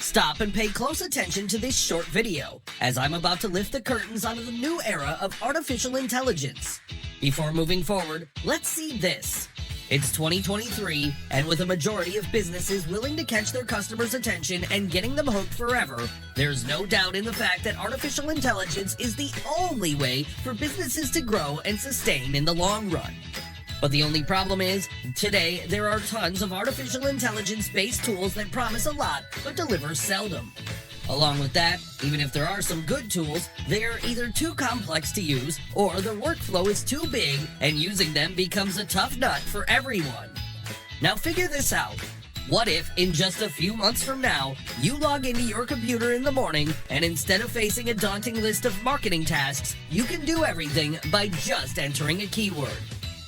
Stop and pay close attention to this short video, as I'm about to lift the curtains onto the new era of artificial intelligence. Before moving forward, let's see this. It's 2023, and with a majority of businesses willing to catch their customers' attention and getting them hooked forever, there's no doubt in the fact that artificial intelligence is the only way for businesses to grow and sustain in the long run. But the only problem is, today there are tons of artificial intelligence-based tools that promise a lot but deliver seldom. Along with that, even if there are some good tools, they are either too complex to use or the workflow is too big and using them becomes a tough nut for everyone. Now figure this out. What if, in just a few months from now, you log into your computer in the morning and instead of facing a daunting list of marketing tasks, you can do everything by just entering a keyword?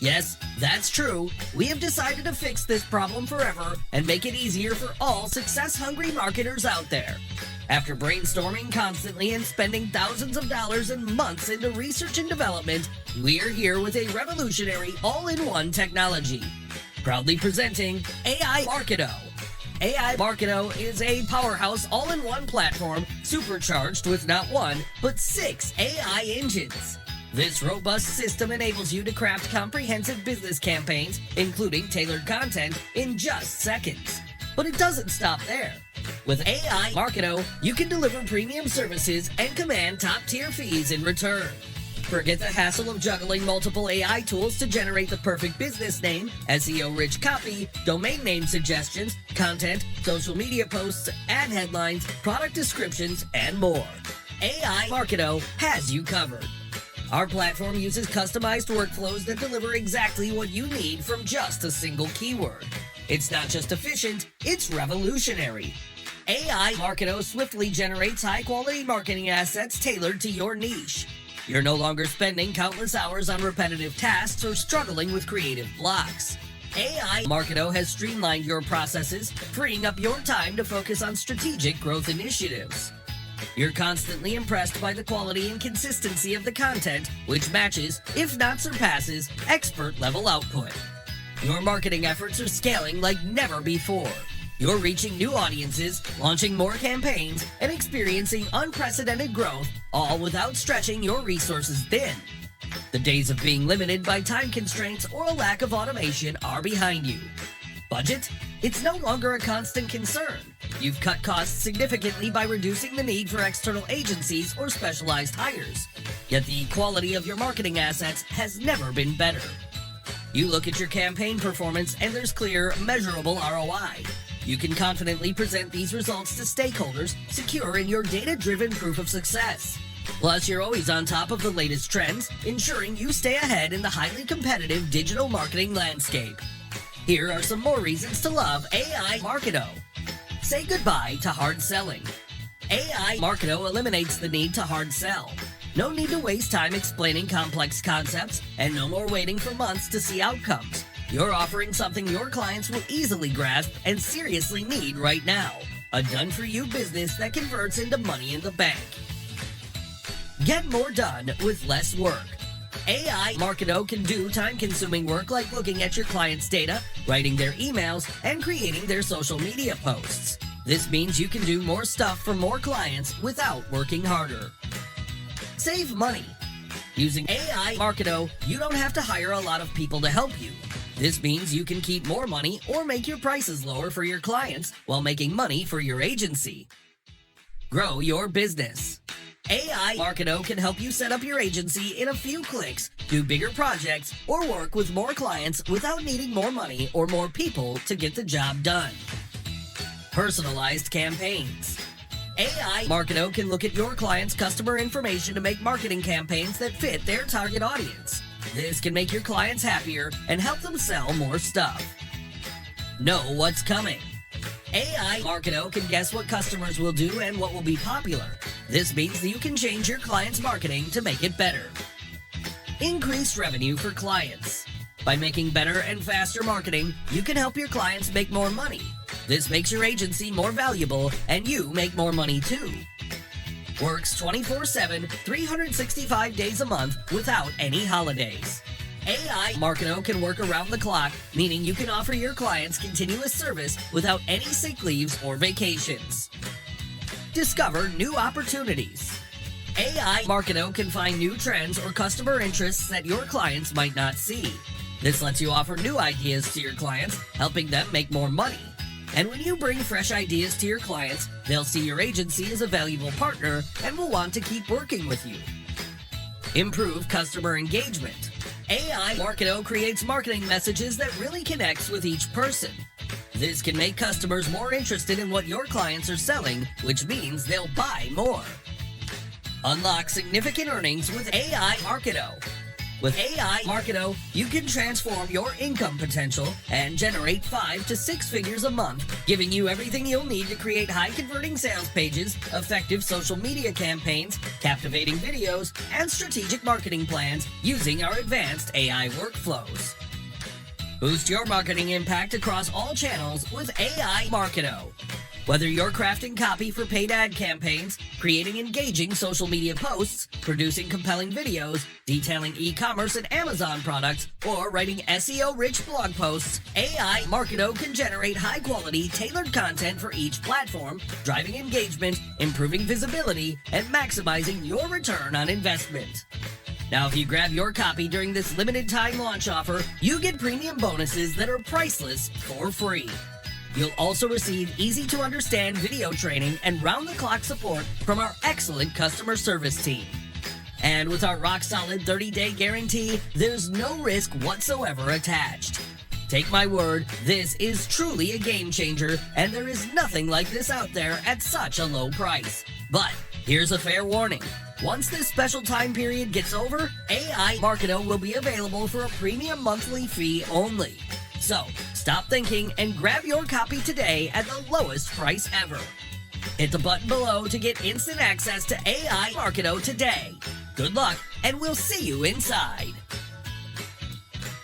Yes, that's true. We have decided to fix this problem forever and make it easier for all success-hungry marketers out there. After brainstorming constantly and spending thousands of dollars and months into research and development, we're here with a revolutionary all-in-one technology. Proudly presenting AI Marketo. AI Marketo is a powerhouse all-in-one platform supercharged with not one, but 6 AI engines. This robust system enables you to craft comprehensive business campaigns, including tailored content, in just seconds. But it doesn't stop there. With AI Marketo, you can deliver premium services and command top-tier fees in return. Forget the hassle of juggling multiple AI tools to generate the perfect business name, SEO-rich copy, domain name suggestions, content, social media posts, ad headlines, product descriptions, and more. AI Marketo has you covered. Our platform uses customized workflows that deliver exactly what you need from just a single keyword. It's not just efficient, it's revolutionary. AI Marketo swiftly generates high-quality marketing assets tailored to your niche. You're no longer spending countless hours on repetitive tasks or struggling with creative blocks. AI Marketo has streamlined your processes, freeing up your time to focus on strategic growth initiatives. You're constantly impressed by the quality and consistency of the content, which matches, if not surpasses, expert-level output. Your marketing efforts are scaling like never before. You're reaching new audiences, launching more campaigns, and experiencing unprecedented growth, all without stretching your resources thin. The days of being limited by time constraints or a lack of automation are behind you. Budget? It's no longer a constant concern. You've cut costs significantly by reducing the need for external agencies or specialized hires. Yet the quality of your marketing assets has never been better. You look at your campaign performance and there's clear, measurable ROI. You can confidently present these results to stakeholders, secure in your data-driven proof of success. Plus, you're always on top of the latest trends, ensuring you stay ahead in the highly competitive digital marketing landscape. Here are some more reasons to love AI Marketo. Say goodbye to hard selling. AI Marketo eliminates the need to hard sell. No need to waste time explaining complex concepts, and no more waiting for months to see outcomes. You're offering something your clients will easily grasp and seriously need right now. A done-for-you business that converts into money in the bank. Get more done with less work. AI Marketo can do time-consuming work like looking at your clients' data, writing their emails, and creating their social media posts. This means you can do more stuff for more clients without working harder. Save money. Using AI Marketo, you don't have to hire a lot of people to help you. This means you can keep more money or make your prices lower for your clients while making money for your agency. Grow your business. AI Marketo can help you set up your agency in a few clicks, do bigger projects, or work with more clients without needing more money or more people to get the job done. Personalized campaigns. AI Marketo can look at your client's customer information to make marketing campaigns that fit their target audience. This can make your clients happier and help them sell more stuff. Know what's coming. AI Marketo can guess what customers will do and what will be popular. This means that you can change your client's marketing to make it better. Increase revenue for clients. By making better and faster marketing, you can help your clients make more money. This makes your agency more valuable and you make more money too. Works 24/7, 365 days a month without any holidays. AI Marketo can work around the clock, meaning you can offer your clients continuous service without any sick leaves or vacations. discover new opportunities. AI Marketo can find new trends or customer interests that your clients might not see. This lets you offer new ideas to your clients, helping them make more money. And when you bring fresh ideas to your clients, they'll see your agency as a valuable partner and will want to keep working with you. Improve customer engagement. AI Marketo creates marketing messages that really connects with each person. This can make customers more interested in what your clients are selling, which means they'll buy more. Unlock significant earnings with AI Marketo. With AI Marketo, you can transform your income potential and generate 5 to 6 figures a month, giving you everything you'll need to create high-converting sales pages, effective social media campaigns, captivating videos, and strategic marketing plans using our advanced AI workflows. Boost your marketing impact across all channels with AI Marketo. Whether you're crafting copy for paid ad campaigns, creating engaging social media posts, producing compelling videos, detailing e-commerce and Amazon products, or writing SEO-rich blog posts, AI Marketo can generate high-quality, tailored content for each platform, driving engagement, improving visibility, and maximizing your return on investment. Now, if you grab your copy during this limited-time launch offer, you get premium bonuses that are priceless for free. You'll also receive easy-to-understand video training and round-the-clock support from our excellent customer service team. And with our rock-solid 30-day guarantee, there's no risk whatsoever attached. Take my word, this is truly a game-changer, and there is nothing like this out there at such a low price. But here's a fair warning. Once this special time period gets over, AI Marketo will be available for a premium monthly fee only. So, stop thinking and grab your copy today at the lowest price ever. Hit the button below to get instant access to AI Marketo today. Good luck, and we'll see you inside.